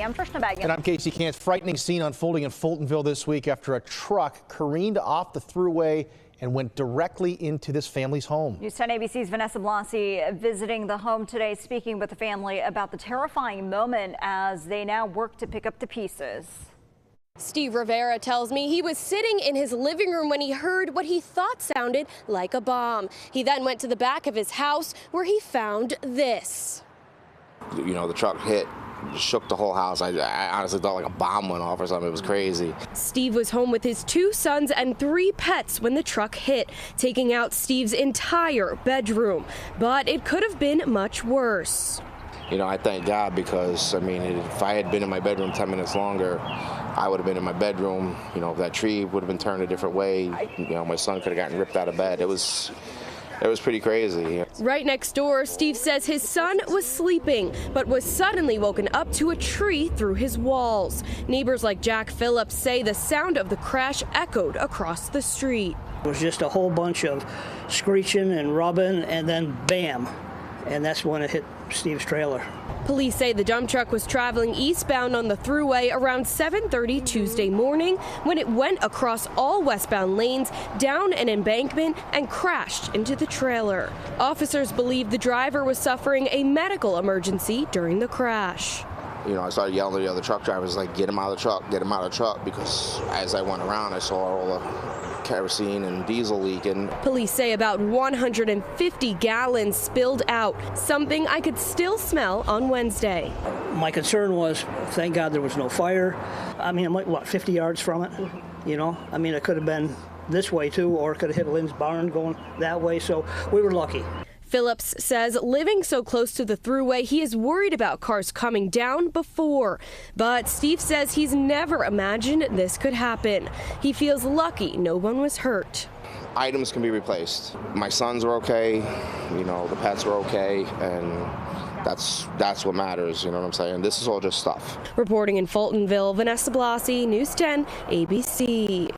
I'm Trishna Baggins. And I'm Casey Cantz. Frightening scene unfolding in Fultonville this week after a truck careened off the thruway and went directly into this family's home. News 10 ABC's Vanessa Blasi visiting the home today, speaking with the family about the terrifying moment as they now work to pick up the pieces. Steve Rivera tells me he was sitting in his living room when he heard what he thought sounded like a bomb. He then went to the back of his house where he found this. You know, the truck hit, shook the whole house. I honestly thought like a bomb went off or something. It was crazy. Steve was home with his 2 sons and 3 pets when the truck hit, taking out Steve's entire bedroom. But it could have been much worse. You know, I thank God because, I mean, if I had been in my bedroom 10 minutes longer, I would have been in my bedroom. You know, if that tree would have been turned a different way, you know, my son could have gotten ripped out of bed. It was pretty crazy. Right next door, Steve says his son was sleeping, but was suddenly woken up to a tree through his walls. Neighbors like Jack Phillips say the sound of the crash echoed across the street. It was just a whole bunch of screeching and rubbing, and then bam, and that's when it hit Steve's trailer. Police say the dump truck was traveling eastbound on the thruway around 7:30 Tuesday morning when it went across all westbound lanes, down an embankment, and crashed into the trailer. Officers believe the driver was suffering a medical emergency during the crash. You know, I started yelling at the other truck drivers, like, get him out of the truck, get him out of the truck, because as I went around, I saw all the kerosene and diesel leaking. Police say about 150 gallons spilled out, something I could still smell on Wednesday. My concern was, thank God there was no fire. I mean, I'm like, what, 50 yards from it? You know, I mean, it could have been this way too, or it could have hit Lynn's barn going that way, so we were lucky. Phillips says living so close to the thruway, he is worried about cars coming down before. But Steve says he's never imagined this could happen. He feels lucky no one was hurt. Items can be replaced. My sons were okay, you know, the pets were okay, and that's what matters, you know what I'm saying? This is all just stuff. Reporting in Fultonville, Vanessa Blasi, News 10 ABC.